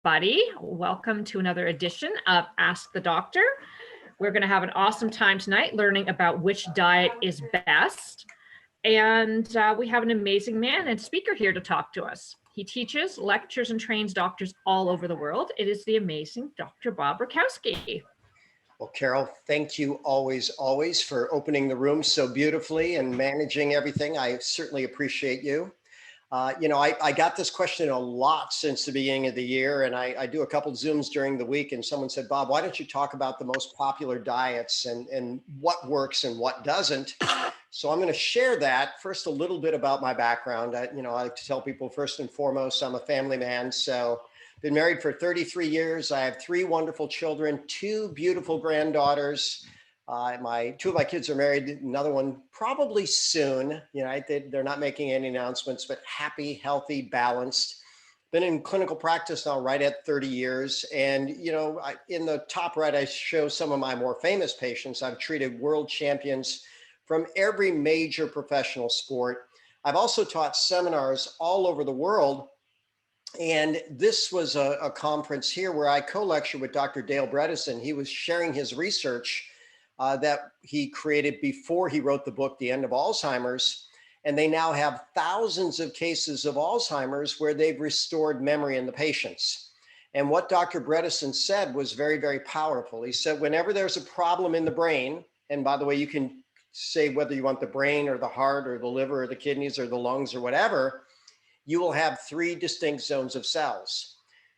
everybody. Welcome to another edition of Ask the Doctor. We're going to have an awesome time tonight learning about which diet is best. And we have an amazing man and speaker here to talk to us. He teaches, lectures, and trains doctors all over the world. It is the amazing Dr. Bob Rakowski. Well, Carol, thank you always for opening the room so beautifully and managing everything. I certainly appreciate you. I got this question a lot since the beginning of the year, and I do a couple Zooms during the week, and someone said, Bob, why don't you talk about the most popular diets and what works and what doesn't? So I'm going to share that. First, a little bit about my background. I like to tell people first and foremost, I'm a family man. So been married for 33 years. I have 3 wonderful children, 2 beautiful granddaughters. Two of my kids are married, another one probably soon. They're not making any announcements, but happy, healthy, balanced. Been in clinical practice now right at 30 years. And, in the top right, I show some of my more famous patients. I've treated world champions from every major professional sport. I've also taught seminars all over the world. And this was a conference here where I co-lectured with Dr. Dale Bredesen. He was sharing his research that he created before he wrote the book, The End of Alzheimer's. And they now have thousands of cases of Alzheimer's where they've restored memory in the patients. And what Dr. Bredesen said was very, very powerful. He said, whenever there's a problem in the brain, and by the way, you can say whether you want the brain or the heart or the liver or the kidneys or the lungs or whatever, you will have 3 distinct zones of cells.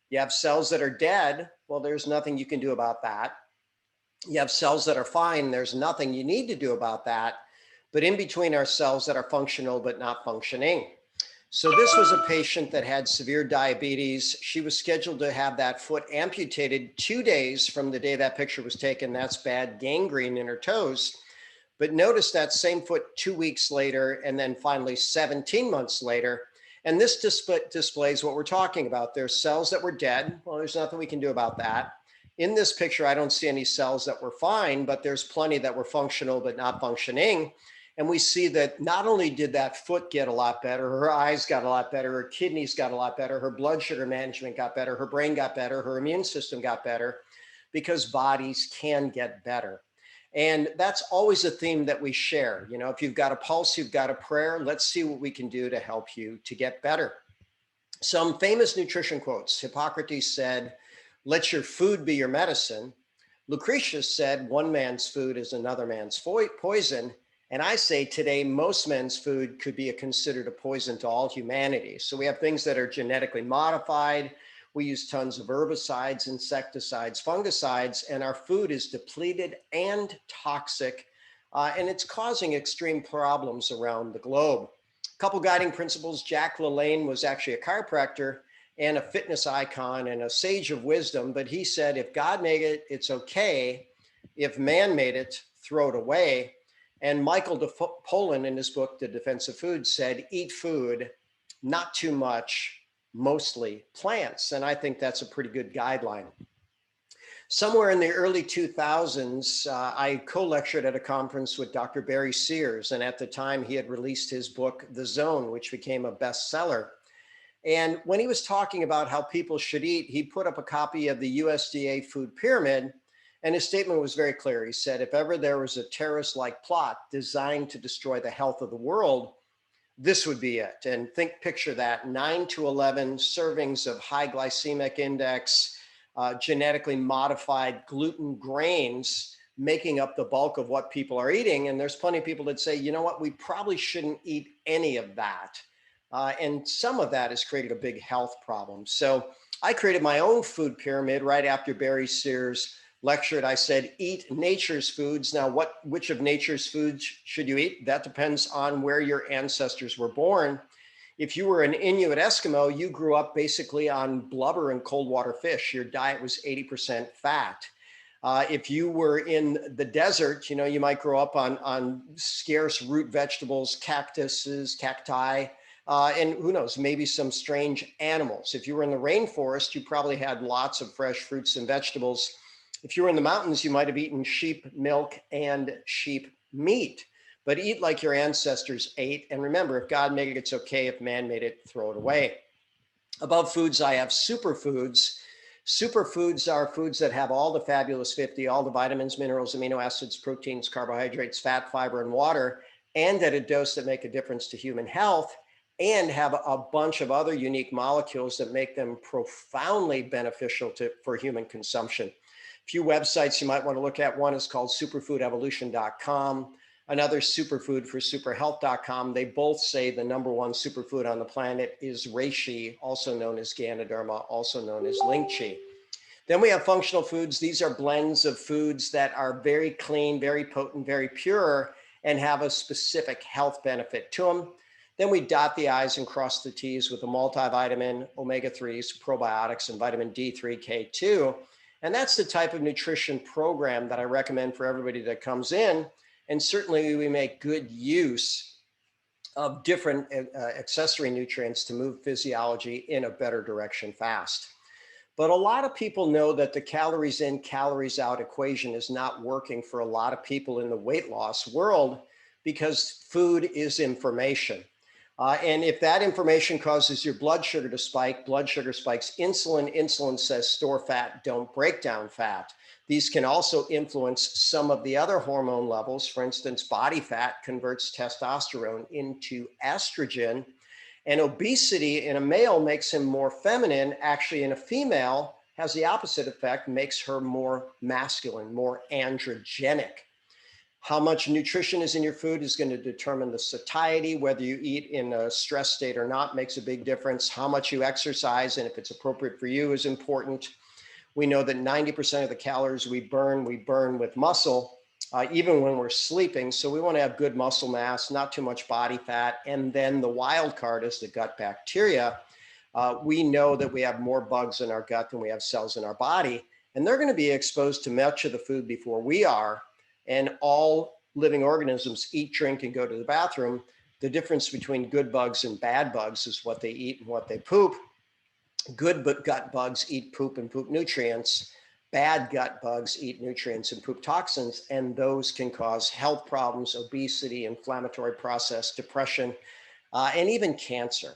You have cells that are dead. Well, there's nothing you can do about that. You have cells that are fine. There's nothing you need to do about that. But in between are cells that are functional but not functioning. So this was a patient that had severe diabetes. She was scheduled to have that foot amputated 2 days from the day that picture was taken. That's bad gangrene in her toes. But notice that same foot 2 weeks later, and then finally 17 months later. And this displays what we're talking about. There's cells that were dead. Well, there's nothing we can do about that. In this picture, I don't see any cells that were fine, but there's plenty that were functional but not functioning. And we see that not only did that foot get a lot better, her eyes got a lot better, her kidneys got a lot better, her blood sugar management got better, her brain got better, her immune system got better, because bodies can get better. And that's always a theme that we share. If you've got a pulse, you've got a prayer, let's see what we can do to help you to get better. Some famous nutrition quotes. Hippocrates said, let your food be your medicine. Lucretius said, one man's food is another man's poison. And I say today, most men's food could be considered a poison to all humanity. So we have things that are genetically modified. We use tons of herbicides, insecticides, fungicides, and our food is depleted and toxic. And it's causing extreme problems around the globe. A couple guiding principles. Jack LaLanne was actually a chiropractor and a fitness icon and a sage of wisdom. But he said, if God made it, it's okay. If man made it, throw it away. And Michael Pollan in his book, The Defense of Food, said, eat food, not too much, mostly plants. And I think that's a pretty good guideline. Somewhere in the early 2000s, I co-lectured at a conference with Dr. Barry Sears. And at the time, he had released his book, The Zone, which became a bestseller. And when he was talking about how people should eat, he put up a copy of the USDA food pyramid. And his statement was very clear. He said, if ever there was a terrorist-like plot designed to destroy the health of the world, this would be it. And picture that, 9 to 11 servings of high glycemic index, genetically modified gluten grains making up the bulk of what people are eating. And there's plenty of people that say, you know what, we probably shouldn't eat any of that. And some of that has created a big health problem. So I created my own food pyramid right after Barry Sears lectured. I said, eat nature's foods. Now, which of nature's foods should you eat? That depends on where your ancestors were born. If you were an Inuit Eskimo, you grew up basically on blubber and cold water fish. Your diet was 80% fat. If you were in the desert, you might grow up on scarce root vegetables, cactuses, cacti, and who knows, maybe some strange animals. If you were in the rainforest, you probably had lots of fresh fruits and vegetables. If you were in the mountains, you might have eaten sheep milk and sheep meat, but eat like your ancestors ate. And remember, if God made it, it's okay. If man made it, throw it away. Above foods, I have superfoods. Superfoods are foods that have all the fabulous 50, all the vitamins, minerals, amino acids, proteins, carbohydrates, fat, fiber, and water, and at a dose that make a difference to human health, and have a bunch of other unique molecules that make them profoundly beneficial for human consumption. A few websites you might want to look at. One is called superfoodevolution.com. Another superfood for superhealth.com. They both say the #1 superfood on the planet is reishi, also known as Ganoderma, also known as lychee. Then we have functional foods. These are blends of foods that are very clean, very potent, very pure, and have a specific health benefit to them. Then we dot the I's and cross the T's with a multivitamin, omega-3s, probiotics, and vitamin D3, K2. And that's the type of nutrition program that I recommend for everybody that comes in. And certainly we make good use of different accessory nutrients to move physiology in a better direction fast. But a lot of people know that the calories in, calories out equation is not working for a lot of people in the weight loss world because food is information. And if that information causes your blood sugar to spike, blood sugar spikes insulin. Insulin says store fat, don't break down fat. These can also influence some of the other hormone levels. For instance, body fat converts testosterone into estrogen, and obesity in a male makes him more feminine. Actually, in a female, has the opposite effect, makes her more masculine, more androgenic. How much nutrition is in your food is going to determine the satiety. Whether you eat in a stress state or not makes a big difference. How much you exercise and if it's appropriate for you is important. We know that 90% of the calories we burn with muscle, even when we're sleeping. So we want to have good muscle mass, not too much body fat. And then the wild card is the gut bacteria. We know that we have more bugs in our gut than we have cells in our body. And they're going to be exposed to much of the food before we are. And all living organisms eat, drink, and go to the bathroom. The difference between good bugs and bad bugs is what they eat and what they poop. Good gut bugs eat poop and poop nutrients. Bad gut bugs eat nutrients and poop toxins, and those can cause health problems, obesity, inflammatory process, depression, and even cancer.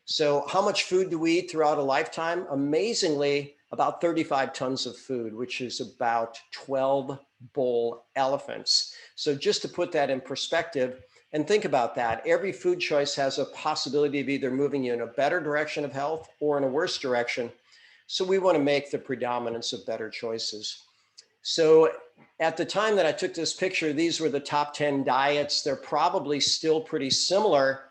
So how much food do we eat throughout a lifetime? Amazingly, about 35 tons of food, which is about 12 bull elephants. So just to put that in perspective, and think about that, every food choice has a possibility of either moving you in a better direction of health or in a worse direction. So we want to make the predominance of better choices. So at the time that I took this picture, these were the top 10 diets. They're probably still pretty similar.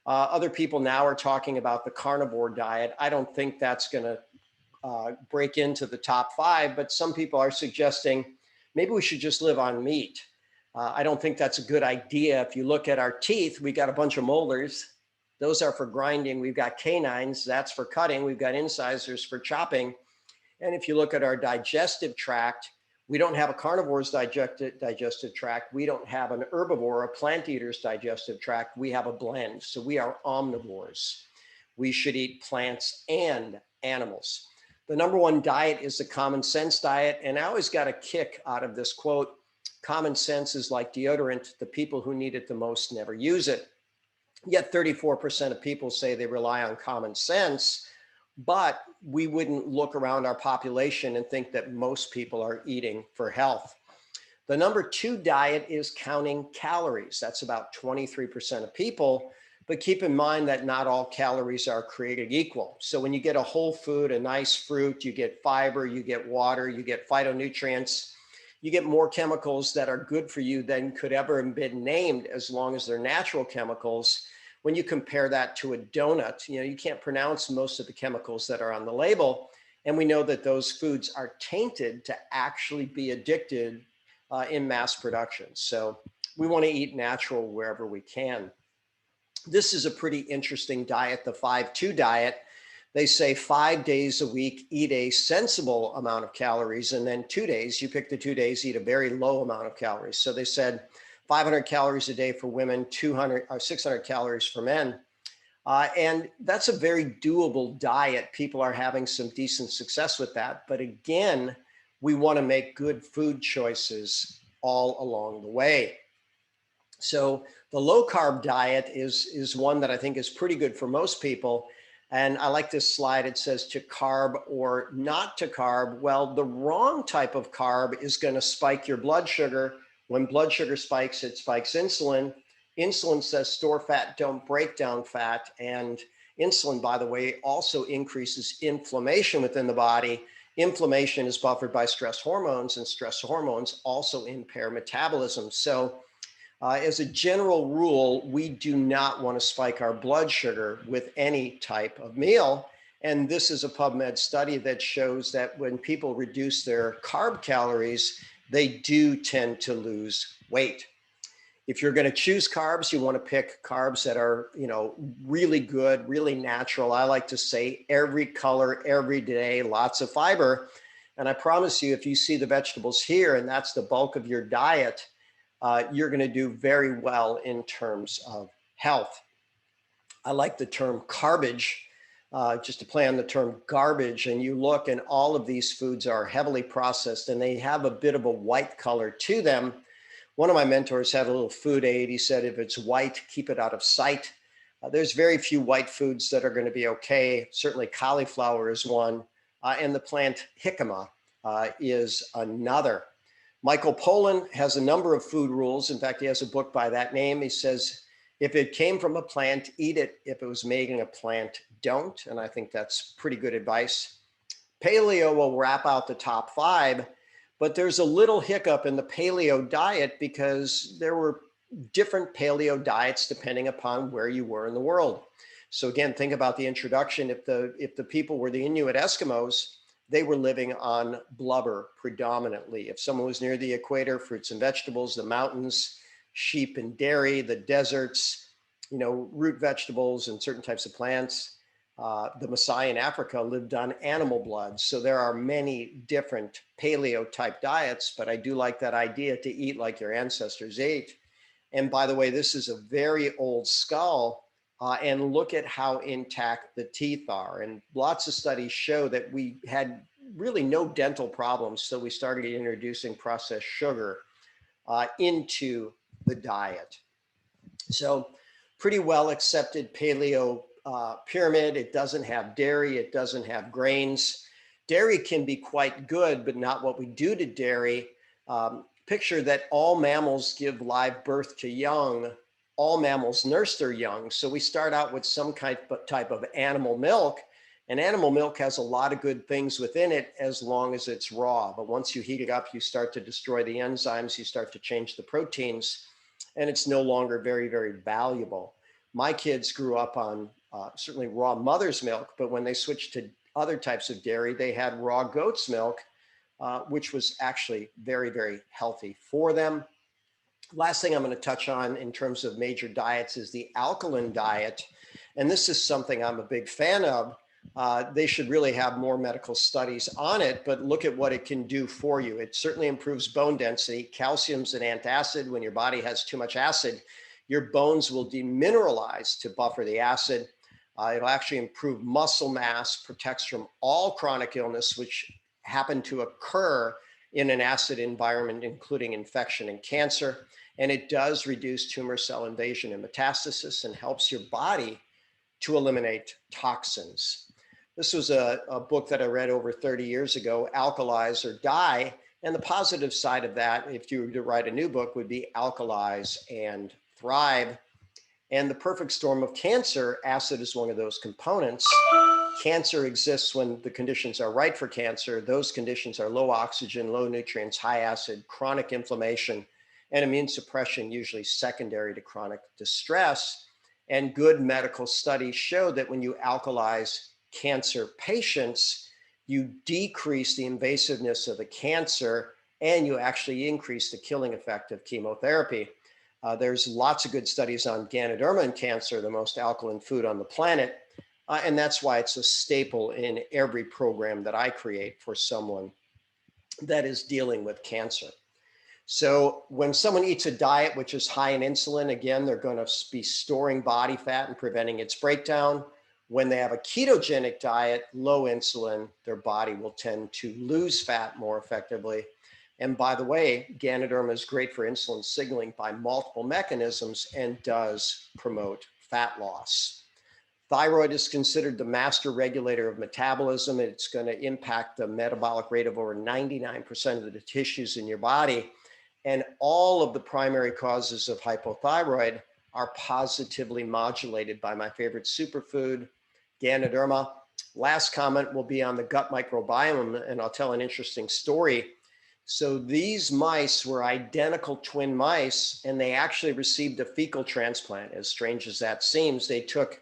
Other people now are talking about the carnivore diet. I don't think that's going to break into the top 5, but some people are suggesting maybe we should just live on meat. I don't think that's a good idea. If you look at our teeth, we got a bunch of molars. Those are for grinding. We've got canines, that's for cutting. We've got incisors for chopping. And if you look at our digestive tract, we don't have a carnivore's digestive tract. We don't have an herbivore, a plant eater's digestive tract. We have a blend. So we are omnivores. We should eat plants and animals. The #1 diet is the common sense diet. And I always got a kick out of this quote. Common sense is like deodorant. The people who need it the most never use it. Yet 34% of people say they rely on common sense, but we wouldn't look around our population and think that most people are eating for health. The #2 diet is counting calories. That's about 23% of people, but keep in mind that not all calories are created equal. So when you get a whole food, a nice fruit, you get fiber, you get water, you get phytonutrients, you get more chemicals that are good for you than could ever have been named as long as they're natural chemicals. When you compare that to a donut, you can't pronounce most of the chemicals that are on the label. And we know that those foods are tainted to actually be addicted in mass production. So we want to eat natural wherever we can. This is a pretty interesting diet, the 5-2 diet. They say 5 days a week, eat a sensible amount of calories, and then 2 days, you pick the 2 days, eat a very low amount of calories. So they said 500 calories a day for women, 200 or 600 calories for men. And that's a very doable diet. People are having some decent success with that. But again, we want to make good food choices all along the way. So the low carb diet is one that I think is pretty good for most people. And I like this slide. It says to carb or not to carb. Well, the wrong type of carb is going to spike your blood sugar. When blood sugar spikes, it spikes insulin. Insulin says store fat, don't break down fat. And insulin, by the way, also increases inflammation within the body. Inflammation is buffered by stress hormones, and stress hormones also impair metabolism. So as a general rule, we do not want to spike our blood sugar with any type of meal. And this is a PubMed study that shows that when people reduce their carb calories, they do tend to lose weight. If you're going to choose carbs, you want to pick carbs that are, really good, really natural. I like to say every color, every day, lots of fiber. And I promise you, if you see the vegetables here, and that's the bulk of your diet, you're going to do very well in terms of health. I like the term carbage, just to play on the term garbage. And you look, and all of these foods are heavily processed, and they have a bit of a white color to them. One of my mentors had a little food aid. He said, if it's white, keep it out of sight. There's very few white foods that are going to be okay. Certainly cauliflower is one, and the plant jicama is another. Michael Pollan has a number of food rules. In fact, he has a book by that name. He says, if it came from a plant, eat it. If it was made in a plant, don't. And I think that's pretty good advice. Paleo will wrap out the top 5, but there's a little hiccup in the paleo diet because there were different paleo diets depending upon where you were in the world. So again, think about the introduction. If the people were the Inuit Eskimos, they were living on blubber predominantly. If someone was near the equator, fruits and vegetables, the mountains, sheep and dairy, the deserts, root vegetables and certain types of plants. The Maasai in Africa lived on animal blood. So there are many different paleo type diets, but I do like that idea to eat like your ancestors ate. And by the way, this is a very old skull. And look at how intact the teeth are. And lots of studies show that we had really no dental problems. So we started introducing processed sugar into the diet. So pretty well accepted paleo pyramid. It doesn't have dairy. It doesn't have grains. Dairy can be quite good, but not what we do to dairy. Picture that all mammals give live birth to young. All mammals nurse their young. So we start out with some type of animal milk, and animal milk has a lot of good things within it as long as it's raw. But once you heat it up, you start to destroy the enzymes, you start to change the proteins, and it's no longer very, very valuable. My kids grew up on certainly raw mother's milk, but when they switched to other types of dairy, they had raw goat's milk, which was actually very, very healthy for them. Last thing I'm going to touch on in terms of major diets is the alkaline diet. And this is something I'm a big fan of. They should really have more medical studies on it, but look at what it can do for you. It certainly improves bone density. Calcium's an antacid. When your body has too much acid, your bones will demineralize to buffer the acid. It'll actually improve muscle mass, protects from all chronic illness, which happen to occur in an acid environment, including infection and cancer. And it does reduce tumor cell invasion and metastasis and helps your body to eliminate toxins. This was a book that I read over 30 years ago, Alkalize or Die. And the positive side of that, if you were to write a new book, would be Alkalize and Thrive. And the perfect storm of cancer, acid is one of those components. Cancer exists when the conditions are right for cancer. Those conditions are low oxygen, low nutrients, high acid, chronic inflammation, and immune suppression, usually secondary to chronic distress. And good medical studies show that when you alkalize cancer patients, you decrease the invasiveness of the cancer and you actually increase the killing effect of chemotherapy. There's lots of good studies on Ganoderma and cancer, the most alkaline food on the planet. And that's why it's a staple in every program that I create for someone that is dealing with cancer. So when someone eats a diet which is high in insulin, again, they're going to be storing body fat and preventing its breakdown. When they have a ketogenic diet, low insulin, their body will tend to lose fat more effectively. And by the way, Ganoderma is great for insulin signaling by multiple mechanisms and does promote fat loss. Thyroid is considered the master regulator of metabolism. It's going to impact the metabolic rate of over 99% of the tissues in your body. And all of the primary causes of hypothyroid are positively modulated by my favorite superfood, Ganoderma. Last comment will be on the gut microbiome, and I'll tell an interesting story. So these mice were identical twin mice, and they actually received a fecal transplant. As strange as that seems, they took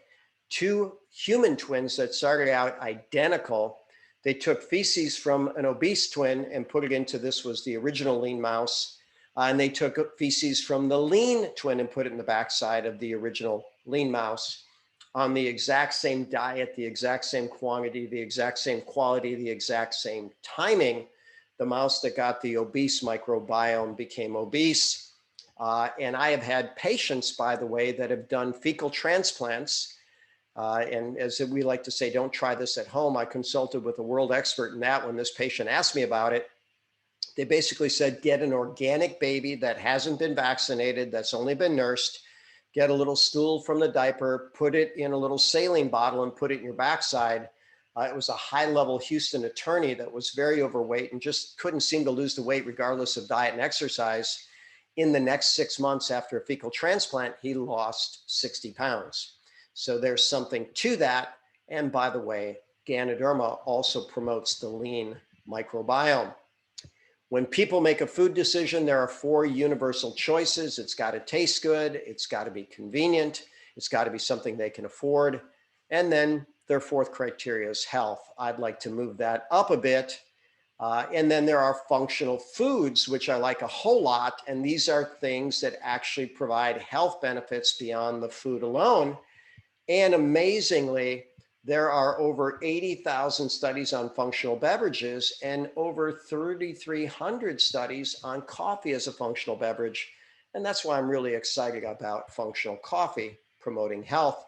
two human twins that started out identical. They took feces from an obese twin and put it into, this was the original lean mouse, and they took feces from the lean twin and put it in the backside of the original lean mouse on the exact same diet, the exact same quantity, the exact same quality, the exact same timing. The mouse that got the obese microbiome became obese. And I have had patients, by the way, that have done fecal transplants. And as we like to say, don't try this at home. I consulted with a world expert in that when this patient asked me about it. They basically said, get an organic baby that hasn't been vaccinated, that's only been nursed, get a little stool from the diaper, put it in a little saline bottle and put it in your backside. It was a high-level Houston attorney that was very overweight and just couldn't seem to lose the weight regardless of diet and exercise. In the next 6 months after a fecal transplant, he lost 60 pounds. So there's something to that. And by the way, Ganoderma also promotes the lean microbiome. When people make a food decision, there are 4 universal choices. It's got to taste good. It's got to be convenient. It's got to be something they can afford. And then their 4th criteria is health. I'd like to move that up a bit. And then there are functional foods, which I like a whole lot. And these are things that actually provide health benefits beyond the food alone. And amazingly, there are over 80,000 studies on functional beverages and over 3,300 studies on coffee as a functional beverage. And that's why I'm really excited about functional coffee promoting health.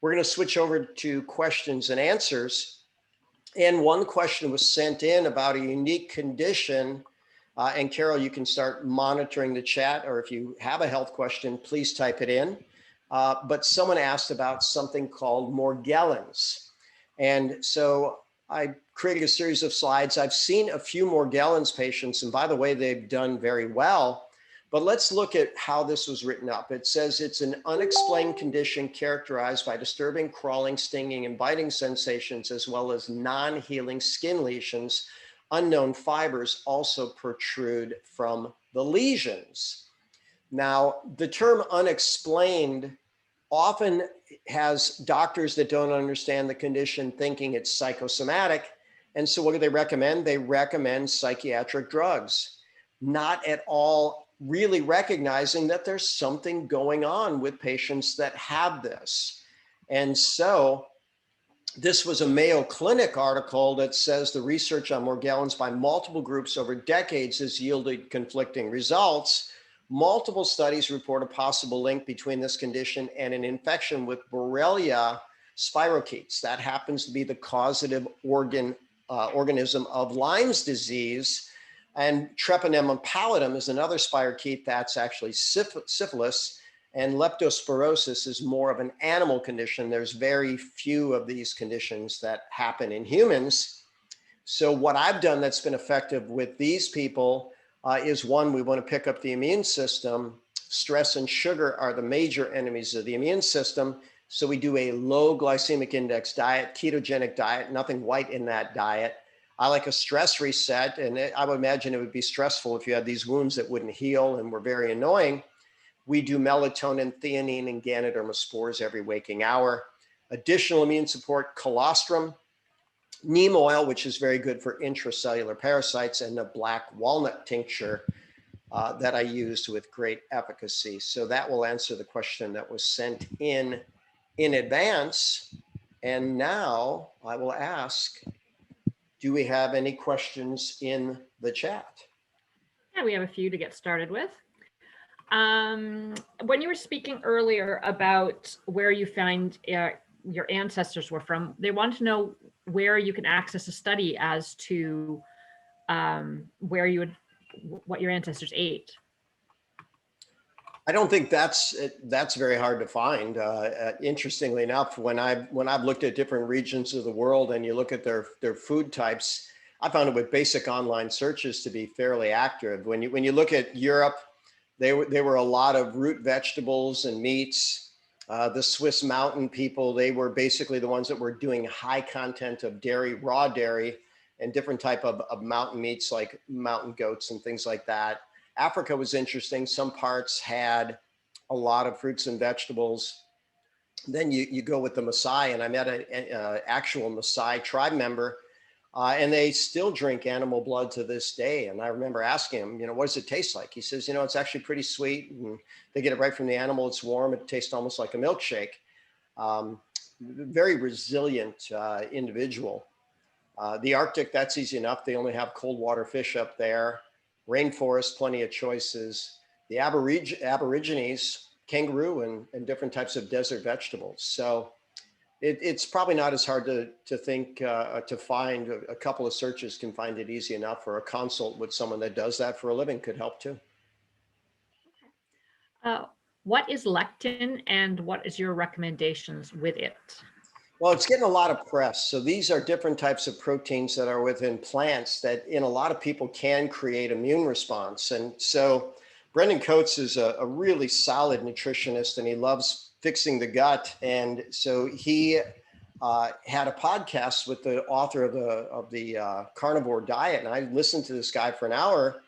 We're going to switch over to questions and answers. And one question was sent in about a unique condition. And Carol, you can start monitoring the chat, or if you have a health question, please type it in. But someone asked about something called Morgellons. And so I created a series of slides. I've seen a few Morgellons patients, and by the way, they've done very well. But let's look at how this was written up. It says it's an unexplained condition characterized by disturbing, crawling, stinging, and biting sensations, as well as non-healing skin lesions. Unknown fibers also protrude from the lesions. Now, the term unexplained often has doctors that don't understand the condition thinking it's psychosomatic. And so what do they recommend? They recommend psychiatric drugs, not at all really recognizing that there's something going on with patients that have this. And so this was a Mayo Clinic article that says the research on Morgellons by multiple groups over decades has yielded conflicting results. Multiple studies report a possible link between this condition and an infection with Borrelia spirochetes. That happens to be the causative organism of Lyme's disease. And Treponema pallidum is another spirochete that's actually syphilis. And leptospirosis is more of an animal condition. There's very few of these conditions that happen in humans. So what I've done that's been effective with these people is one, we want to pick up the immune system. Stress and sugar are the major enemies of the immune system. So we do a low glycemic index diet, ketogenic diet, nothing white in that diet. I like a stress reset, and I would imagine it would be stressful if you had these wounds that wouldn't heal and were very annoying. We do melatonin, theanine, and Ganoderma spores every waking hour. Additional immune support, colostrum, neem oil, which is very good for intracellular parasites, and a black walnut tincture that I used with great efficacy. So that will answer the question that was sent in advance. And now I will ask, do we have any questions in the chat? Yeah, we have a few to get started with. When you were speaking earlier about where you find your ancestors were from, they want to know where you can access a study as to what your ancestors ate. I don't think that's very hard to find. Interestingly enough, when I've looked at different regions of the world and you look at their food types, I found it with basic online searches to be fairly accurate. When you look at Europe, they were a lot of root vegetables and meats. The Swiss mountain people, they were basically the ones that were doing high content of dairy, raw dairy, and different type of mountain meats like mountain goats and things like that. Africa was interesting. Some parts had a lot of fruits and vegetables. Then you go with the Maasai, and I met an actual Maasai tribe member, and they still drink animal blood to this day. And I remember asking him, what does it taste like? He says, it's actually pretty sweet, and they get it right from the animal. It's warm. It tastes almost like a milkshake. Very resilient individual. The Arctic, that's easy enough. They only have cold water fish up there. Rainforest, plenty of choices. The Aborigines, kangaroo and different types of desert vegetables. So it's probably not as hard to think, to find. A couple of searches can find it easy enough, or a consult with someone that does that for a living could help too. What is lectin and what is your recommendations with it? Well, it's getting a lot of press. So these are different types of proteins that are within plants that in a lot of people can create immune response. And so Brendan Coates is a really solid nutritionist, and he loves fixing the gut. And so he had a podcast with the author of the carnivore diet. And I listened to this guy for an hour,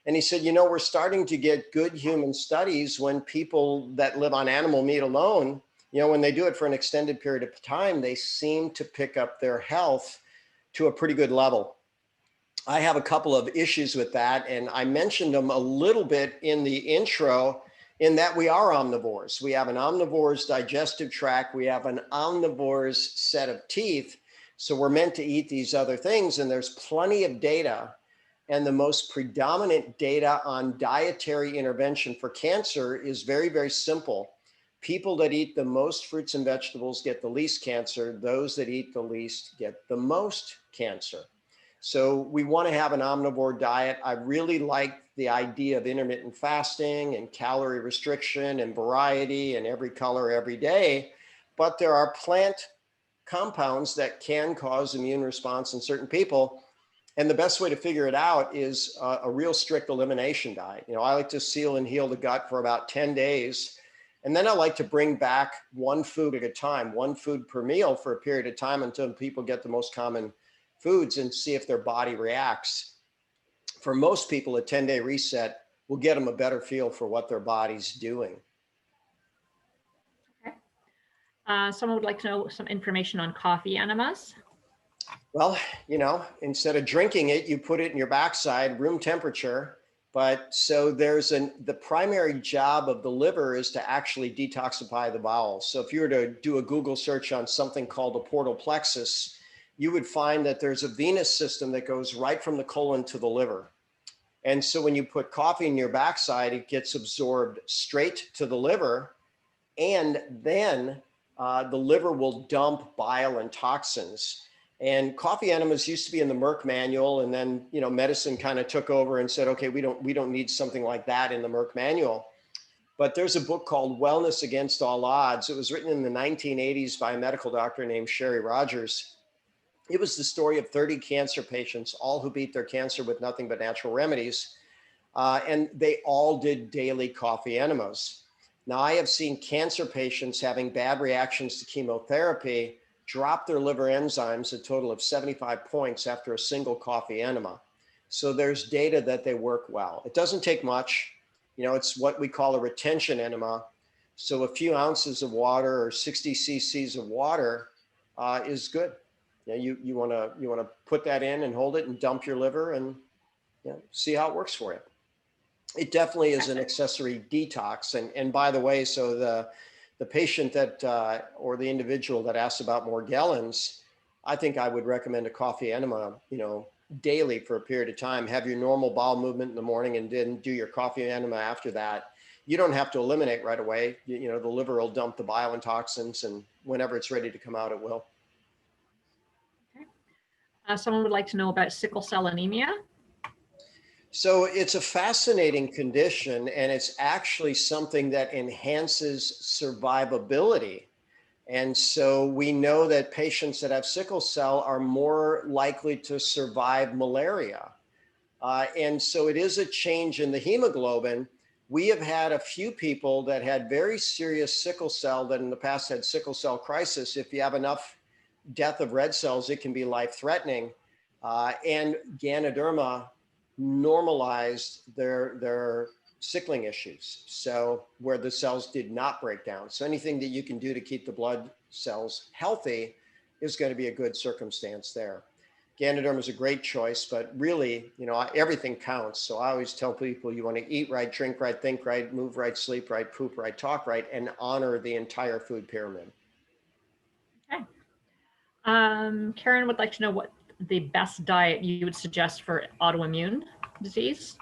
and he said, we're starting to get good human studies when people that live on animal meat alone, when they do it for an extended period of time, they seem to pick up their health to a pretty good level. I have a couple of issues with that, and I mentioned them a little bit in the intro, in that we are omnivores. We have an omnivore's digestive tract. We have an omnivore's set of teeth. So we're meant to eat these other things, and there's plenty of data. And the most predominant data on dietary intervention for cancer is very, very simple. People that eat the most fruits and vegetables get the least cancer. Those that eat the least get the most cancer. So we want to have an omnivore diet. I really like the idea of intermittent fasting and calorie restriction and variety and every color every day. But there are plant compounds that can cause immune response in certain people. And the best way to figure it out is a real strict elimination diet. I like to seal and heal the gut for about 10 days. And then I like to bring back one food at a time, one food per meal for a period of time until people get the most common foods and see if their body reacts. For most people, a 10-day reset will get them a better feel for what their body's doing. Okay. Someone would like to know some information on coffee enemas. Well, instead of drinking it, you put it in your backside, room temperature. But so the primary job of the liver is to actually detoxify the bowels. So if you were to do a Google search on something called a portal plexus, you would find that there's a venous system that goes right from the colon to the liver. And so when you put coffee in your backside, it gets absorbed straight to the liver. And then the liver will dump bile and toxins. And coffee enemas used to be in the Merck manual, and then medicine kind of took over and said, okay, we don't need something like that in the Merck manual. But there's a book called Wellness Against All Odds. It was written in the 1980s by a medical doctor named Sherry Rogers. It was the story of 30 cancer patients, all who beat their cancer with nothing but natural remedies, and they all did daily coffee enemas. Now, I have seen cancer patients having bad reactions to chemotherapy drop their liver enzymes a total of 75 points after a single coffee enema. So there's data that they work well. It doesn't take much. It's what we call a retention enema. So a few ounces of water or 60 cc's of water is good. You want to put that in and hold it and dump your liver and see how it works for you. It definitely is an accessory detox. And by the way, so the patient that or the individual that asks about Morgellons, I think I would recommend a coffee enema, daily for a period of time. Have your normal bowel movement in the morning and then do your coffee enema after that. You don't have to eliminate right away. The liver will dump the bile and toxins, and whenever it's ready to come out, it will. Okay. Someone would like to know about sickle cell anemia. So it's a fascinating condition, and it's actually something that enhances survivability. And so we know that patients that have sickle cell are more likely to survive malaria. And so it is a change in the hemoglobin. We have had a few people that had very serious sickle cell that in the past had sickle cell crisis. If you have enough death of red cells, it can be life-threatening. And Ganoderma normalized their sickling issues. So where the cells did not break down. So anything that you can do to keep the blood cells healthy is going to be a good circumstance there. Ganoderma is a great choice, but really, everything counts. So I always tell people you want to eat right, drink right, think right, move right, sleep right, poop right, talk right, and honor the entire food pyramid. Okay. Karen would like to know what the best diet you would suggest for autoimmune disease.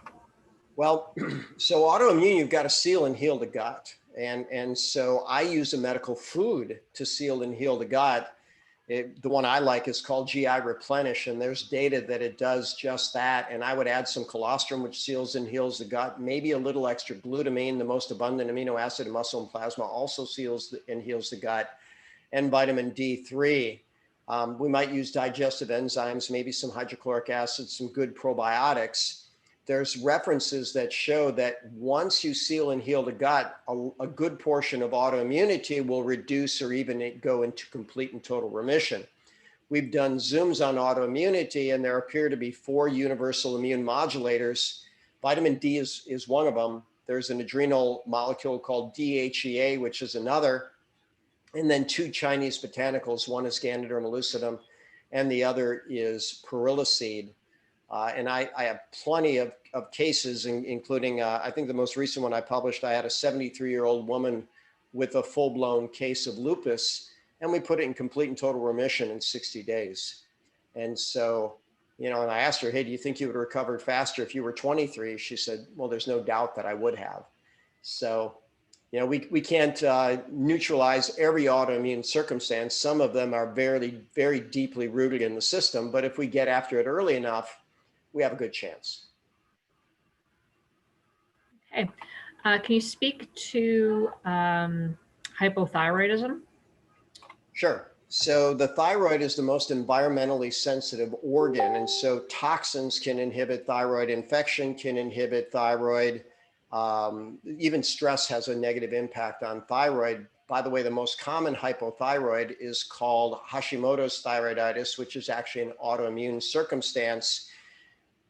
Well, so autoimmune, you've got to seal and heal the gut. And so I use a medical food to seal and heal the gut. The one I like is called GI Replenish, and there's data that it does just that. And I would add some colostrum, which seals and heals the gut, maybe a little extra glutamine, the most abundant amino acid in muscle and plasma, also seals and heals the gut, and vitamin D3. We might use digestive enzymes, maybe some hydrochloric acid, some good probiotics. There's references that show that once you seal and heal the gut, a good portion of autoimmunity will reduce or even go into complete and total remission. We've done Zooms on autoimmunity, and there appear to be 4 universal immune modulators. Vitamin D is one of them. There's an adrenal molecule called DHEA, which is another. And then 2 Chinese botanicals. One is Ganoderma lucidum, and the other is periliseed. And I have plenty of cases, including, I think the most recent one I published, I had a 73-year-old woman with a full-blown case of lupus, and we put it in complete and total remission in 60 days. And so, and I asked her, hey, do you think you would have recovered faster if you were 23? She said, well, there's no doubt that I would have. So, we can't neutralize every autoimmune circumstance. Some of them are very, very deeply rooted in the system, but if we get after it early enough, we have a good chance. Okay. Can you speak to hypothyroidism? Sure. So the thyroid is the most environmentally sensitive organ. And so toxins can inhibit thyroid, infection can inhibit thyroid. Even stress has a negative impact on thyroid. By the way, the most common hypothyroid is called Hashimoto's thyroiditis, which is actually an autoimmune circumstance.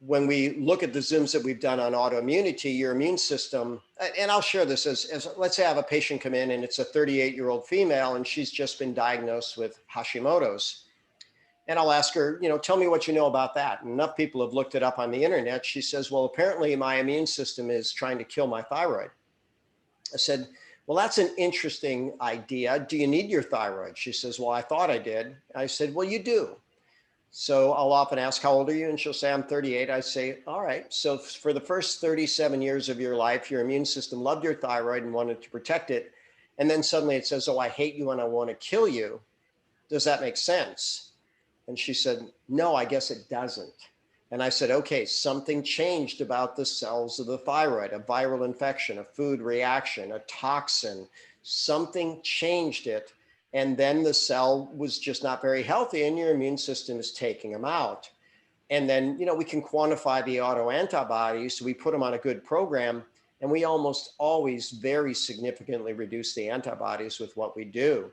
When we look at the Zooms that we've done on autoimmunity, your immune system, and I'll share this as let's say I have a patient come in and it's a 38-year-old female and she's just been diagnosed with Hashimoto's. And I'll ask her, tell me what you know about that. And enough people have looked it up on the internet. She says, well, apparently my immune system is trying to kill my thyroid. I said, well, that's an interesting idea. Do you need your thyroid? She says, well, I thought I did. I said, well, you do. So I'll often ask, how old are you? And she'll say, I'm 38. I say, all right. So for the first 37 years of your life, your immune system loved your thyroid and wanted to protect it. And then suddenly it says, oh, I hate you and I want to kill you. Does that make sense? And she said, no, I guess it doesn't. And I said, okay, something changed about the cells of the thyroid, a viral infection, a food reaction, a toxin, something changed it. And then the cell was just not very healthy and your immune system is taking them out. And then, we can quantify the autoantibodies. So we put them on a good program and we almost always very significantly reduce the antibodies with what we do.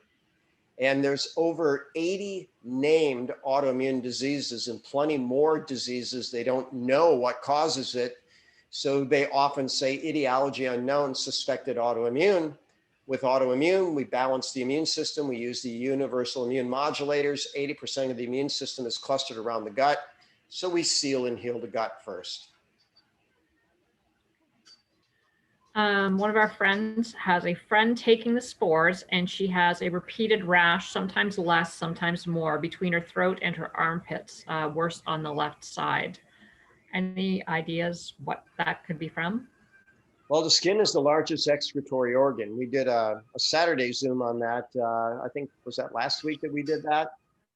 And there's over 80 named autoimmune diseases and plenty more diseases. They don't know what causes it. So they often say etiology unknown, suspected autoimmune. With autoimmune, we balance the immune system. We use the universal immune modulators. 80% of the immune system is clustered around the gut. So we seal and heal the gut first. One of our friends has a friend taking the spores and she has a repeated rash, sometimes less, sometimes more, between her throat and her armpits, worse on the left side. Any ideas what that could be from? Well, the skin is the largest excretory organ. We did a Saturday Zoom on that. I think, was that last week that we did that?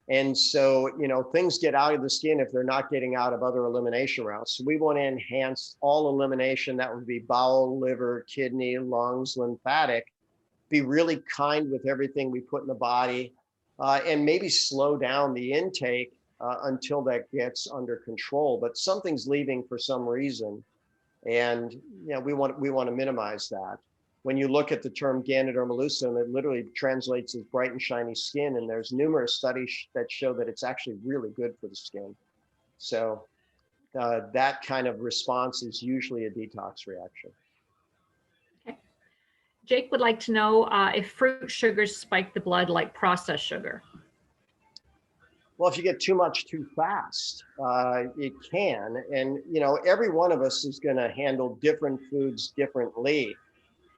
And so, things get out of the skin if they're not getting out of other elimination routes. So we want to enhance all elimination. That would be bowel, liver, kidney, lungs, lymphatic. Be really kind with everything we put in the body, and maybe slow down the intake until that gets under control. But something's leaving for some reason, and we want to minimize that. When you look at the term Ganoderma lucidum, it literally translates as bright and shiny skin, and there's numerous studies that show that it's actually really good for the skin. So that kind of response is usually a detox reaction. Okay. Jake would like to know if fruit sugars spike the blood like processed sugar. Well, if you get too much too fast, it can. And, every one of us is going to handle different foods differently.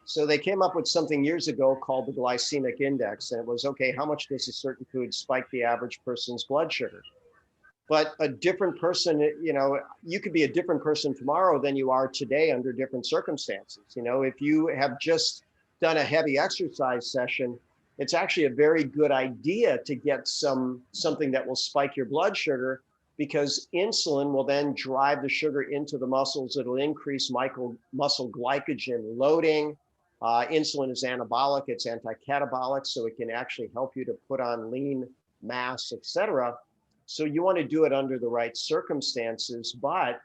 So they came up with something years ago called the glycemic index. And it was, okay, how much does a certain food spike the average person's blood sugar? But a different person, you could be a different person tomorrow than you are today under different circumstances. If you have just done a heavy exercise session, it's actually a very good idea to get something that will spike your blood sugar, because insulin will then drive the sugar into the muscles. It'll increase muscle glycogen loading. Insulin is anabolic, it's anti-catabolic, so it can actually help you to put on lean mass, etc. So you want to do it under the right circumstances. But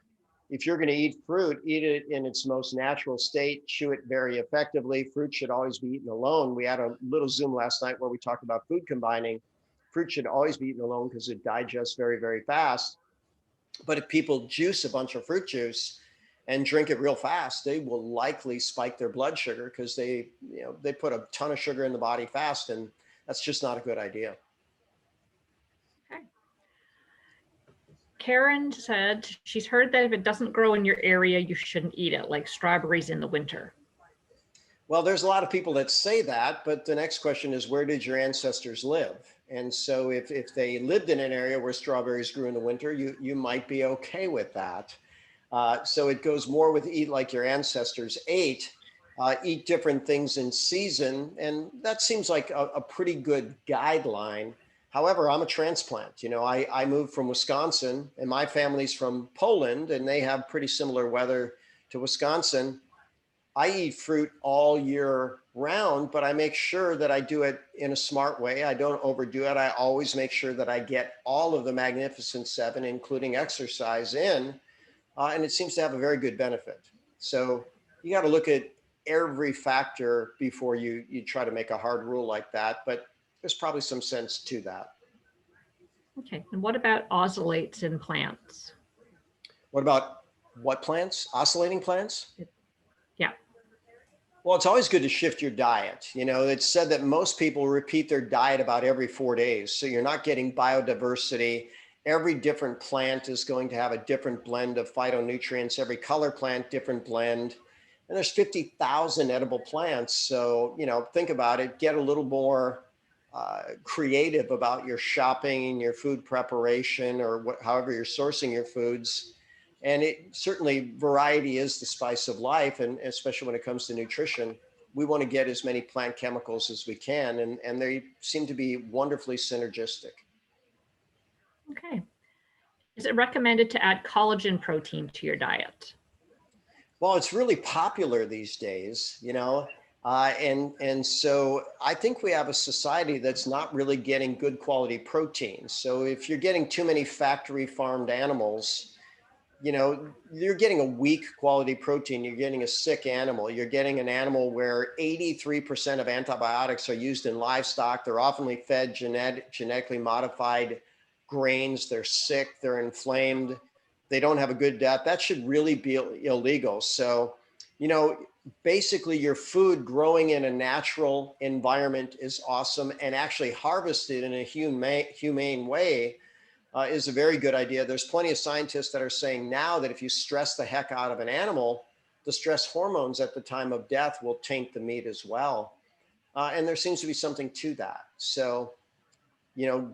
if you're going to eat fruit, eat it in its most natural state, chew it very effectively. Fruit should always be eaten alone. We had a little Zoom last night where we talked about food combining. Fruit should always be eaten alone because it digests very, very fast. But if people juice a bunch of fruit juice and drink it real fast, they will likely spike their blood sugar because they put a ton of sugar in the body fast, and that's just not a good idea. Okay. Karen said she's heard that if it doesn't grow in your area, you shouldn't eat it, like strawberries in the winter. Well, there's a lot of people that say that, but the next question is, where did your ancestors live? And so if they lived in an area where strawberries grew in the winter, you might be okay with that. So it goes more with eat like your ancestors ate, eat different things in season. And that seems like a pretty good guideline. However, I'm a transplant. I moved from Wisconsin, and my family's from Poland, and they have pretty similar weather to Wisconsin. I eat fruit all year round, but I make sure that I do it in a smart way. I don't overdo it. I always make sure that I get all of the Magnificent Seven, including exercise, in. And it seems to have a very good benefit. So you got to look at every factor before you try to make a hard rule like that. But there's probably some sense to that. Okay. And what about oscillates in plants? What about what plants? Oscillating plants? Yeah. Well, it's always good to shift your diet. It's said that most people repeat their diet about every 4 days. So you're not getting biodiversity. Every different plant is going to have a different blend of phytonutrients. Every color plant, different blend. And there's 50,000 edible plants. So, think about it. Get a little more creative about your shopping and your food preparation, or however you're sourcing your foods. And certainly variety is the spice of life. And especially when it comes to nutrition, we want to get as many plant chemicals as we can. And they seem to be wonderfully synergistic. Okay. Is it recommended to add collagen protein to your diet? Well, it's really popular these days, and so I think we have a society that's not really getting good quality protein. So if you're getting too many factory farmed animals, you're getting a weak quality protein. You're getting a sick animal. You're getting an animal where 83% of antibiotics are used in livestock. They're often fed genetically modified grains. They're sick. They're inflamed. They don't have a good diet. That should really be illegal. So, basically your food growing in a natural environment is awesome, and actually harvested in a humane way is a very good idea. There's plenty of scientists that are saying now that if you stress the heck out of an animal, the stress hormones at the time of death will taint the meat as well. And there seems to be something to that. So,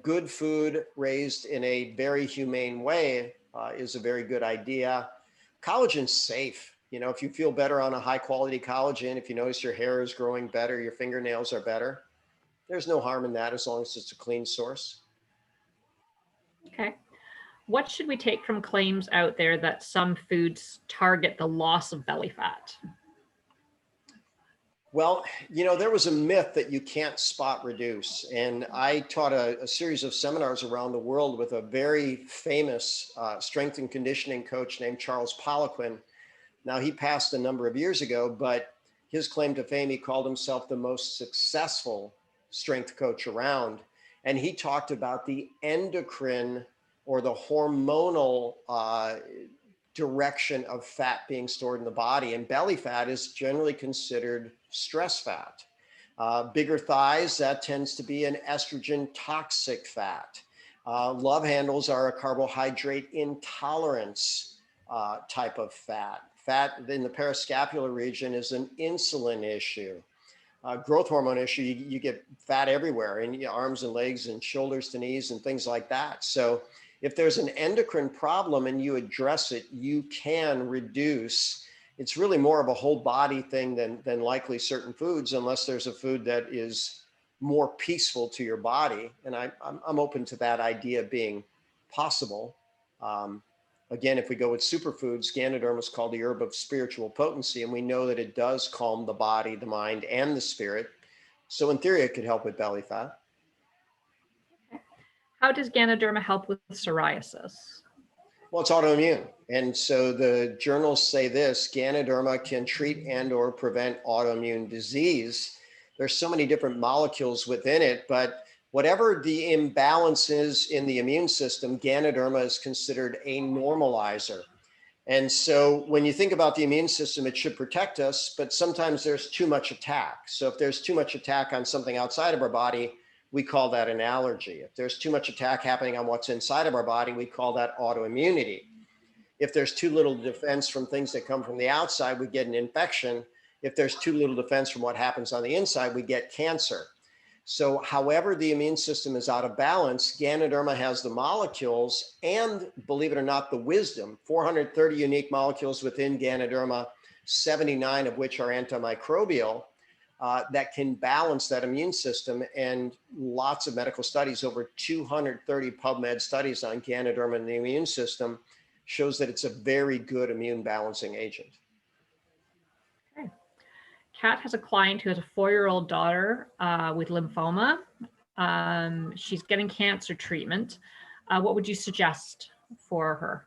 good food raised in a very humane way is a very good idea. Collagen's safe. If you feel better on a high quality collagen, if you notice your hair is growing better, your fingernails are better, there's no harm in that as long as it's a clean source. Okay. What should we take from claims out there that some foods target the loss of belly fat? Well, there was a myth that you can't spot reduce. And I taught a series of seminars around the world with a very famous strength and conditioning coach named Charles Poliquin. Now, he passed a number of years ago, but his claim to fame, he called himself the most successful strength coach around. And he talked about the endocrine or the hormonal direction of fat being stored in the body. And belly fat is generally considered stress fat. Bigger thighs, that tends to be an estrogen toxic fat. Love handles are a carbohydrate intolerance type of fat. Fat in the parascapular region is an insulin issue. Growth hormone issue, you get fat everywhere in your arms and legs and shoulders to knees and things like that. So if there's an endocrine problem and you address it, you can reduce. It's really more of a whole body thing than likely certain foods, unless there's a food that is more peaceful to your body. And I'm open to that idea being possible. Again, if we go with superfoods, Ganoderma is called the herb of spiritual potency, and we know that it does calm the body, the mind, and the spirit. So in theory, it could help with belly fat. How does Ganoderma help with psoriasis? Well, it's autoimmune. And so the journals say this: Ganoderma can treat and or prevent autoimmune disease. There's so many different molecules within it, but whatever the imbalance is in the immune system, Ganoderma is considered a normalizer. And so when you think about the immune system, it should protect us, but sometimes there's too much attack. So if there's too much attack on something outside of our body, we call that an allergy. If there's too much attack happening on what's inside of our body, we call that autoimmunity. If there's too little defense from things that come from the outside, we get an infection. If there's too little defense from what happens on the inside, we get cancer. So however the immune system is out of balance, Ganoderma has the molecules and, believe it or not, the wisdom, 430 unique molecules within Ganoderma, 79 of which are antimicrobial, that can balance that immune system. And lots of medical studies, over 230 PubMed studies on Ganoderma and the immune system, shows that it's a very good immune balancing agent. Okay. Kat has a client who has a 4-year-old daughter with lymphoma. She's getting cancer treatment. What would you suggest for her?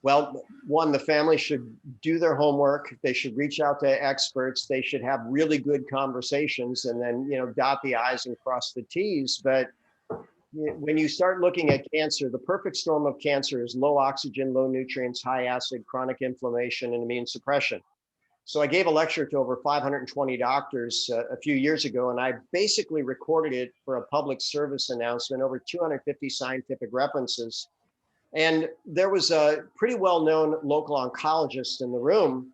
Well, one, the family should do their homework. They should reach out to experts. They should have really good conversations, and then, dot the I's and cross the T's. But when you start looking at cancer, the perfect storm of cancer is low oxygen, low nutrients, high acid, chronic inflammation, and immune suppression. So I gave a lecture to over 520 doctors a few years ago, and I basically recorded it for a public service announcement, over 250 scientific references. And there was a pretty well-known local oncologist in the room.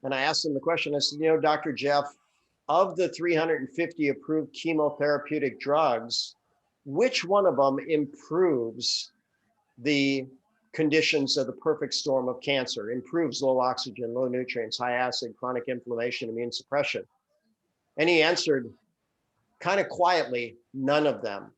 And I asked him the question, I said, Dr. Jeff, of the 350 approved chemotherapeutic drugs, which one of them improves the conditions of the perfect storm of cancer, improves low oxygen, low nutrients, high acid, chronic inflammation, immune suppression? And he answered kind of quietly, none of them.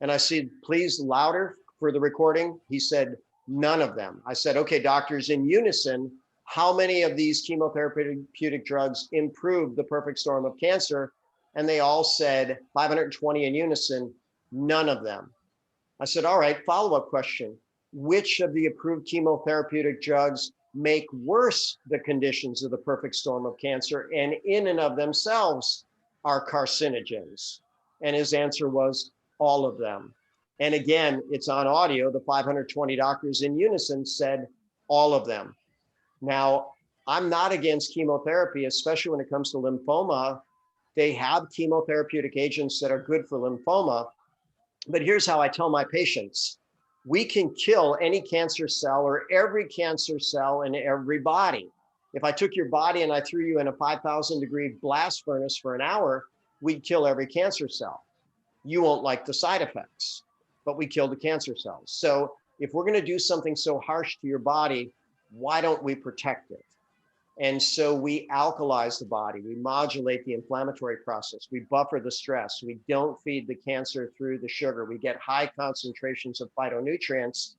And I said, please, louder for the recording. He said, none of them. I said, okay, doctors, in unison, how many of these chemotherapeutic drugs improve the perfect storm of cancer? And they all said, 520 in unison, none of them. I said, all right, follow-up question. Which of the approved chemotherapeutic drugs make worse the conditions of the perfect storm of cancer and in and of themselves are carcinogens? And his answer was all of them. And again, it's on audio. The 520 doctors in unison said all of them. Now, I'm not against chemotherapy, especially when it comes to lymphoma. They have chemotherapeutic agents that are good for lymphoma. But here's how I tell my patients: we can kill any cancer cell or every cancer cell in every body. If I took your body and I threw you in a 5,000 degree blast furnace for an hour, we'd kill every cancer cell. You won't like the side effects, but we kill the cancer cells. So if we're going to do something so harsh to your body, why don't we protect it? And so we alkalize the body, we modulate the inflammatory process, we buffer the stress, we don't feed the cancer through the sugar, we get high concentrations of phytonutrients.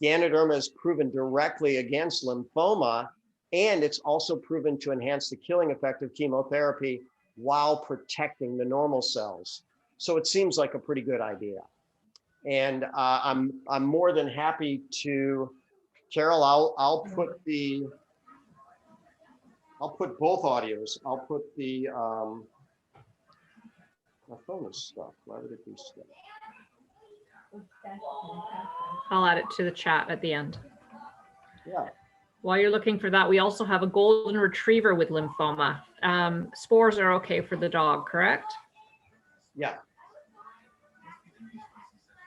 Ganoderma is proven directly against lymphoma, and it's also proven to enhance the killing effect of chemotherapy while protecting the normal cells. So it seems like a pretty good idea. And I'm more than happy to, Carol, I'll put both audios. I'll put the, my phone is stuck. Why would it be stuck? I'll add it to the chat at the end. Yeah. While you're looking for that, we also have a golden retriever with lymphoma. Spores are okay for the dog, correct? Yeah.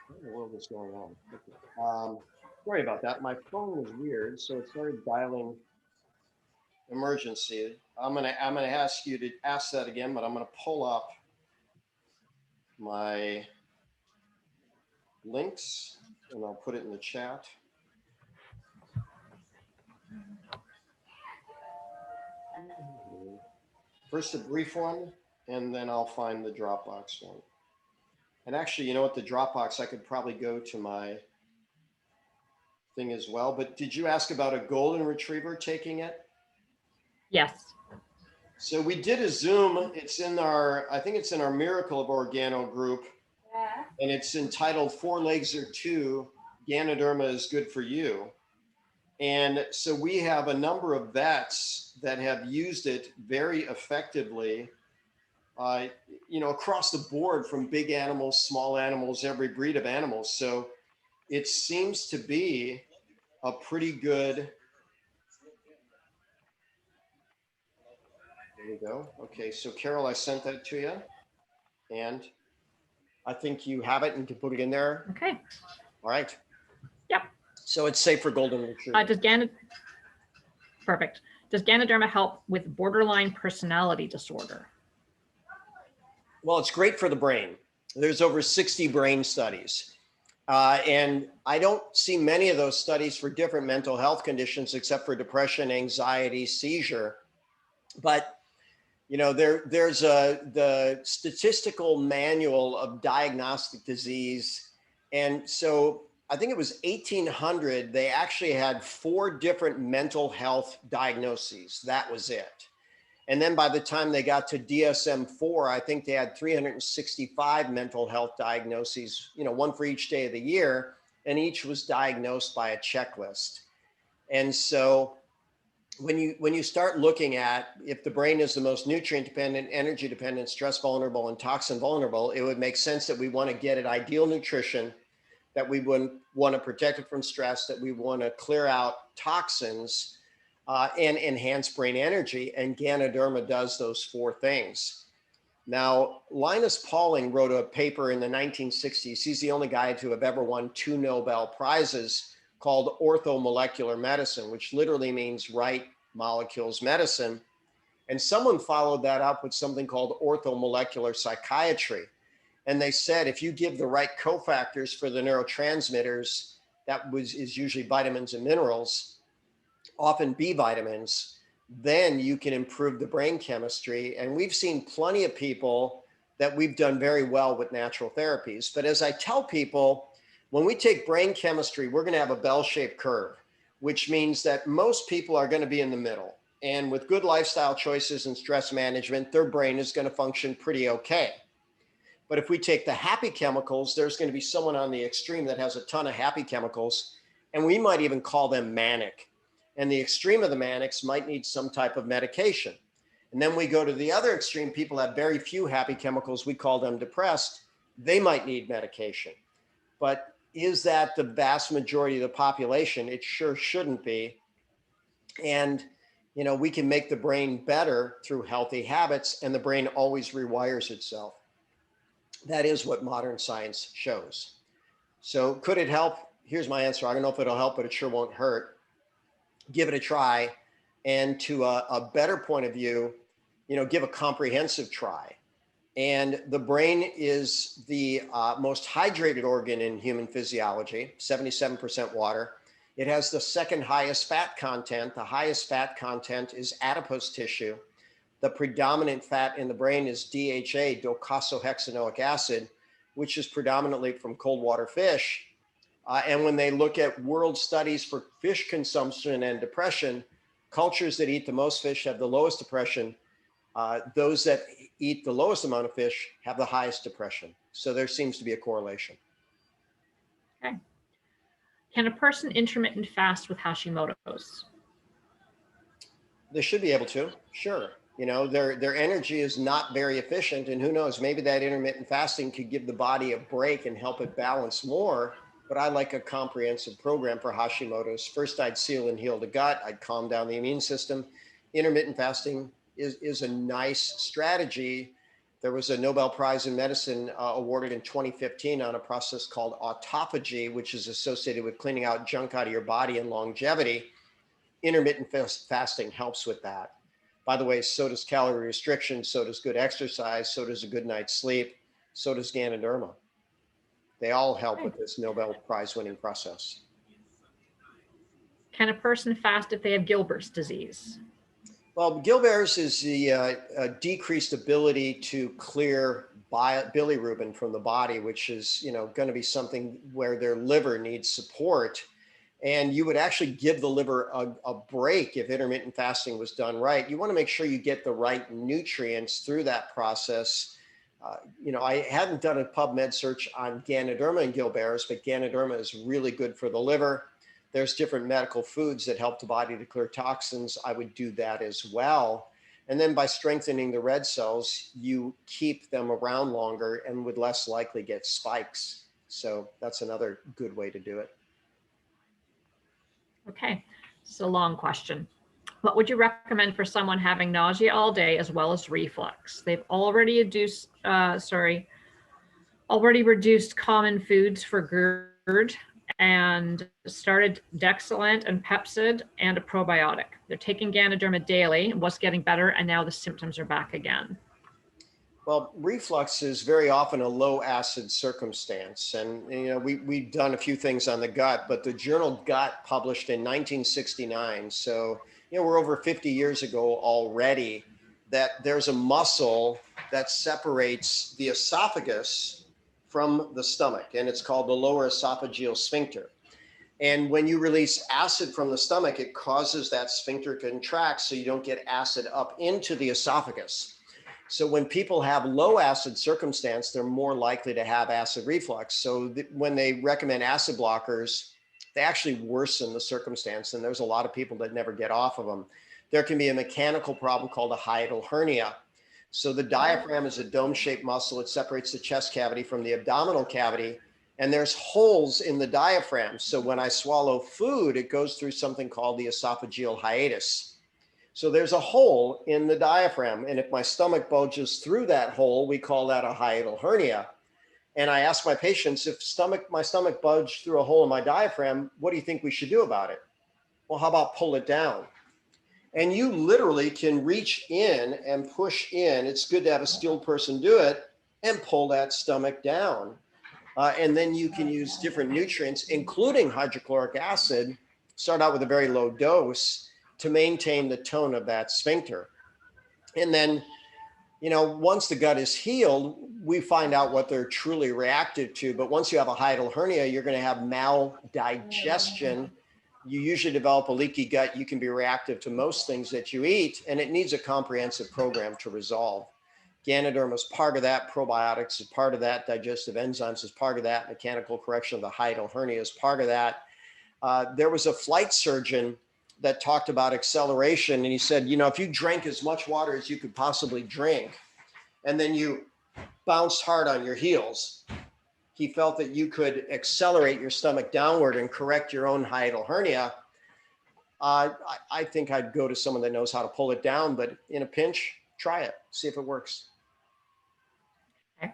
What in the world is going on? Okay. Sorry about that. My phone was weird, so it started dialing emergency. I'm gonna ask you to ask that again, but I'm gonna pull up my links and I'll put it in the chat. First a brief one, and then I'll find the Dropbox one. And actually, you know what, the Dropbox, I could probably go to my thing as well. But did you ask about a golden retriever taking it? Yes. So we did a Zoom. It's in our, I think it's in our Miracle of Organo group. And it's entitled 4 Legs or 2, Ganoderma is Good for You. And so we have a number of vets that have used it very effectively, you know, across the board, from big animals, small animals, every breed of animals. So it seems to be a pretty good, there we go. Okay, so Carol, I sent that to you, and I think you have it and can put it in there. Okay. All right. Yep. So it's safe for golden retriever. Perfect. Does Ganoderma help with borderline personality disorder? Well, it's great for the brain. There's over 60 brain studies. And I don't see many of those studies for different mental health conditions, except for depression, anxiety, seizure. But, you know, there's the Statistical Manual of Diagnostic Disease. And so I think it was 1800, they actually had 4 different mental health diagnoses. That was it. And then by the time they got to DSM-4, I think they had 365 mental health diagnoses, you know, one for each day of the year, and each was diagnosed by a checklist. And so when you start looking at if the brain is the most nutrient dependent, energy dependent, stress vulnerable, and toxin vulnerable, it would make sense that we want to get it ideal nutrition, that we would want to protect it from stress, that we want to clear out toxins, and enhance brain energy. And Ganoderma does those 4 things. Now, Linus Pauling wrote a paper in the 1960s. He's the only guy to have ever won 2 Nobel Prizes, called Orthomolecular Medicine, which literally means right molecules medicine. And someone followed that up with something called orthomolecular psychiatry. And they said, if you give the right cofactors for the neurotransmitters, is usually vitamins and minerals, often B vitamins, then you can improve the brain chemistry. And we've seen plenty of people that we've done very well with natural therapies. But as I tell people, when we take brain chemistry, we're going to have a bell-shaped curve, which means that most people are going to be in the middle. And with good lifestyle choices and stress management, their brain is going to function pretty okay. But if we take the happy chemicals, there's going to be someone on the extreme that has a ton of happy chemicals, and we might even call them manic. And the extreme of the manics might need some type of medication. And then we go to the other extreme, people have very few happy chemicals, we call them depressed, they might need medication. But is that the vast majority of the population? It sure shouldn't be. And, you know, we can make the brain better through healthy habits, and the brain always rewires itself. That is what modern science shows. So could it help? Here's my answer. I don't know if it'll help, but it sure won't hurt. Give it a try. And to a better point of view, you know, give a comprehensive try. And the brain is the most hydrated organ in human physiology, 77% water. It has the second highest fat content. The highest fat content is adipose tissue. The predominant fat in the brain is DHA, docosahexaenoic acid, which is predominantly from cold water fish. And when they look at world studies for fish consumption and depression, cultures that eat the most fish have the lowest depression. Those that eat the lowest amount of fish have the highest depression. So there seems to be a correlation. Okay. Can a person intermittent fast with Hashimoto's? They should be able to, sure. You know, their energy is not very efficient, and who knows, maybe that intermittent fasting could give the body a break and help it balance more. But I like a comprehensive program for Hashimoto's. First, I'd seal and heal the gut. I'd calm down the immune system. Intermittent fasting is a nice strategy. There was a Nobel Prize in Medicine awarded in 2015 on a process called autophagy, which is associated with cleaning out junk out of your body and longevity. Intermittent fasting helps with that. By the way, so does calorie restriction, so does good exercise, so does a good night's sleep, so does Ganoderma. They all help with this Nobel Prize winning process. Can a person fast if they have Gilbert's disease? Well, Gilbert's is the decreased ability to clear bilirubin from the body, which is, going to be something where their liver needs support. And you would actually give the liver a break if intermittent fasting was done right. You want to make sure you get the right nutrients through that process. I hadn't done a PubMed search on Ganoderma and Gilbert's, but Ganoderma is really good for the liver. There's different medical foods that help the body to clear toxins. I would do that as well. And then by strengthening the red cells, you keep them around longer and would less likely get spikes. So that's another good way to do it. Okay, it's a long question. What would you recommend for someone having nausea all day as well as reflux? They've already reduced common foods for GERD and started Dexilant and Pepsid and a probiotic. They're taking Ganoderma daily, what's getting better, and now the symptoms are back again. Well, reflux is very often a low acid circumstance. And, we've done a few things on the gut, but the journal Gut published in 1969. So, we're over 50 years ago already, that there's a muscle that separates the esophagus from the stomach, and it's called the lower esophageal sphincter. And when you release acid from the stomach, it causes that sphincter to contract so you don't get acid up into the esophagus. So when people have low acid circumstance, they're more likely to have acid reflux. So when they recommend acid blockers, they actually worsen the circumstance. And there's a lot of people that never get off of them. There can be a mechanical problem called a hiatal hernia. So the diaphragm is a dome-shaped muscle. It separates the chest cavity from the abdominal cavity. And there's holes in the diaphragm. So when I swallow food, it goes through something called the esophageal hiatus. So there's a hole in the diaphragm. And if my stomach bulges through that hole, we call that a hiatal hernia. And I ask my patients, if my stomach bulged through a hole in my diaphragm, what do you think we should do about it? Well, how about pull it down? And you literally can reach in and push in. It's good to have a skilled person do it and pull that stomach down. And then you can use different nutrients, including hydrochloric acid, start out with a very low dose to maintain the tone of that sphincter. And then, once the gut is healed, we find out what they're truly reactive to. But once you have a hiatal hernia, you're going to have maldigestion. You usually develop a leaky gut. You can be reactive to most things that you eat, and it needs a comprehensive program to resolve. Ganoderma is part of that. Probiotics is part of that. Digestive enzymes is part of that. Mechanical correction of the hiatal hernia is part of that. There was a flight surgeon that talked about acceleration. And he said, if you drank as much water as you could possibly drink, and then you bounced hard on your heels, he felt that you could accelerate your stomach downward and correct your own hiatal hernia. I think I'd go to someone that knows how to pull it down, but in a pinch, try it, see if it works. Okay.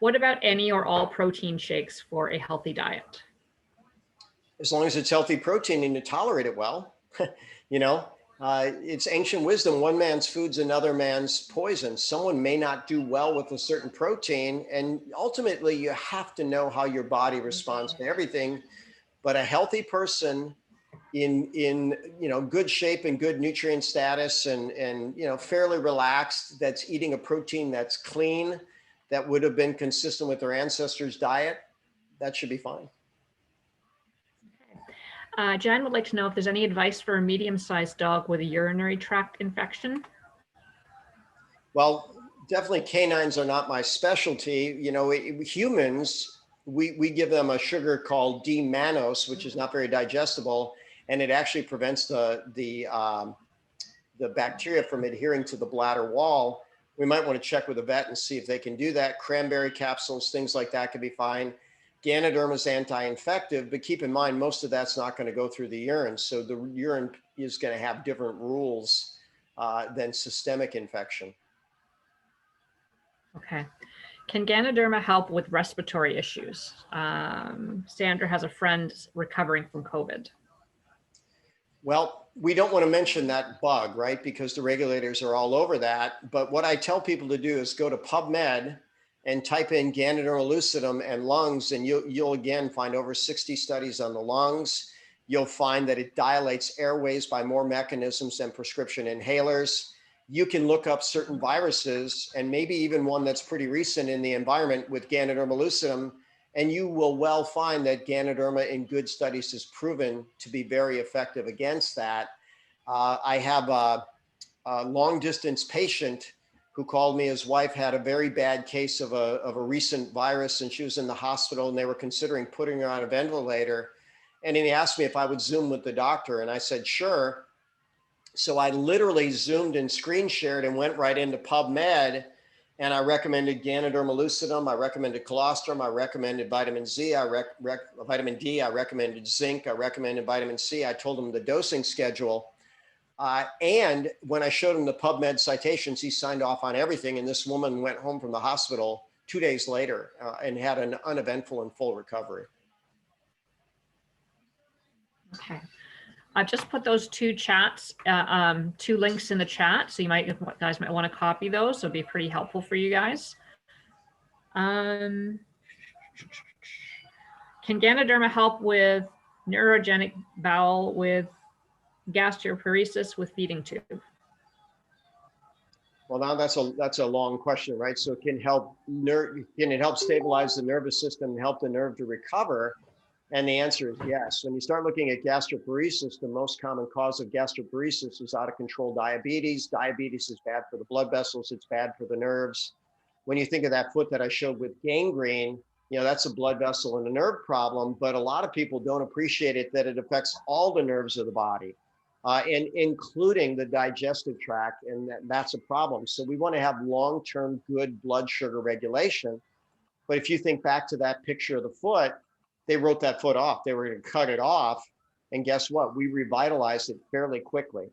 What about any or all protein shakes for a healthy diet? As long as it's healthy protein and you tolerate it well. It's ancient wisdom. One man's food's another man's poison. Someone may not do well with a certain protein, and ultimately you have to know how your body responds to everything. But a healthy person in good shape and good nutrient status and fairly relaxed, that's eating a protein that's clean, that would have been consistent with their ancestors' diet, that should be fine. Jen would like to know if there's any advice for a medium-sized dog with a urinary tract infection. Well, definitely canines are not my specialty. Humans, we give them a sugar called D-mannose, which is not very digestible, and it actually prevents the bacteria from adhering to the bladder wall. We might want to check with a vet and see if they can do that. Cranberry capsules, things like that could be fine. Ganoderma is anti-infective, but keep in mind, most of that's not going to go through the urine. So the urine is going to have different rules than systemic infection. Okay. Can Ganoderma help with respiratory issues? Sandra has a friend recovering from COVID. Well, we don't want to mention that bug, right? Because the regulators are all over that. But what I tell people to do is go to PubMed and type in Ganoderma lucidum and lungs, and you'll again find over 60 studies on the lungs. You'll find that it dilates airways by more mechanisms than prescription inhalers. You can look up certain viruses, and maybe even one that's pretty recent in the environment with Ganoderma lucidum, and you will well find that Ganoderma in good studies is proven to be very effective against that. I have a long distance patient who called me. His wife had a very bad case of a recent virus, and she was in the hospital, and they were considering putting her on a ventilator. And he asked me if I would Zoom with the doctor, and I said, sure. So I literally Zoomed and screen shared and went right into PubMed, and I recommended Ganoderma lucidum, I recommended colostrum, I recommended vitamin Z, vitamin D, I recommended zinc, I recommended vitamin C. I told him the dosing schedule. And when I showed him the PubMed citations, he signed off on everything. And this woman went home from the hospital 2 days later and had an uneventful and full recovery. Okay. I've just put those two links in the chat. So you guys might want to copy those. So it'll be pretty helpful for you guys. Can Ganoderma help with neurogenic bowel, with gastroparesis, with feeding tube? Well, now that's a long question, right? So can it help stabilize the nervous system and help the nerve to recover? And the answer is yes. When you start looking at gastroparesis, the most common cause of gastroparesis is out of control diabetes. Diabetes is bad for the blood vessels. It's bad for the nerves. When you think of that foot that I showed with gangrene, that's a blood vessel and a nerve problem, but a lot of people don't appreciate it, that it affects all the nerves of the body, and including the digestive tract, and that's a problem. So we want to have long-term good blood sugar regulation. But if you think back to that picture of the foot, they wrote that foot off. They were going to cut it off. And guess what? We revitalized it fairly quickly.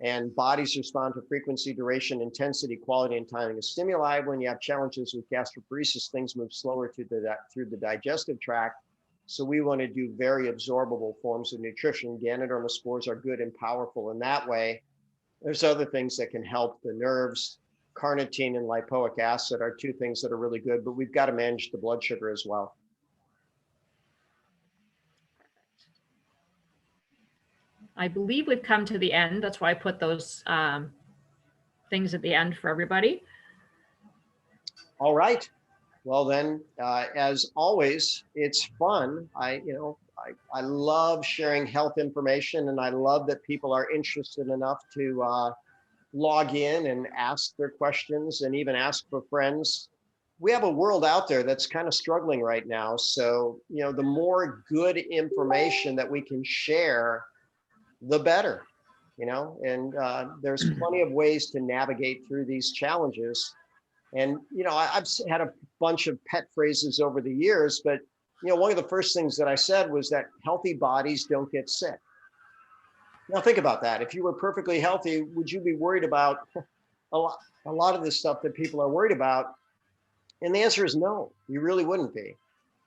And bodies respond to frequency, duration, intensity, quality, and timing of stimuli. When you have challenges with gastroparesis, things move slower through the digestive tract. So we want to do very absorbable forms of nutrition. Ganoderma spores are good and powerful in that way. There's other things that can help the nerves. Carnitine and lipoic acid are two things that are really good, but we've got to manage the blood sugar as well. I believe we've come to the end. That's why I put those things at the end for everybody. All right. Well, then, as always, it's fun. I love sharing health information, and I love that people are interested enough to log in and ask their questions and even ask for friends. We have a world out there that's kind of struggling right now. So, the more good information that we can share, the better, and there's plenty of ways to navigate through these challenges. And, I've had a bunch of pet phrases over the years, but, one of the first things that I said was that healthy bodies don't get sick. Now think about that. If you were perfectly healthy, would you be worried about a lot of the stuff that people are worried about? And the answer is no, you really wouldn't be.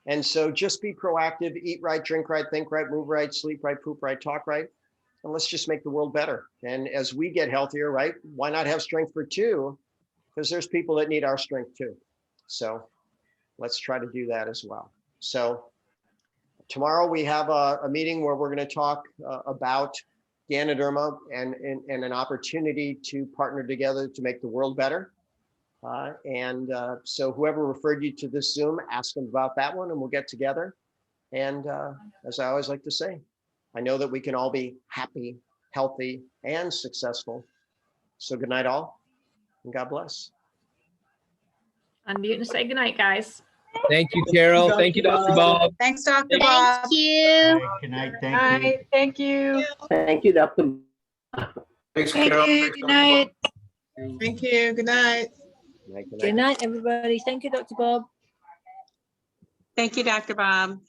And so just be proactive, eat right, drink right, think right, move right, sleep right, poop right, talk right. And let's just make the world better. And as we get healthier, right, why not have strength for two? Because there's people that need our strength too. So let's try to do that as well. So tomorrow we have a meeting where we're going to talk about Ganoderma and an opportunity to partner together to make the world better. So whoever referred you to this Zoom, ask them about that one and we'll get together. And as I always like to say, I know that we can all be happy, healthy, and successful. So good night all, and God bless. Unmute and say goodnight, guys. Thank you, Carol. Thank you, Dr. Bob. Thanks, Dr. Bob. Thank you. Good night. Thank you. Thank you. Thank you, Dr. Thanks, Thank Carol. you. Good night. Thank you. Good night. Good night, good night. Good night, everybody. Thank you, Dr. Bob. Thank you, Dr. Bob.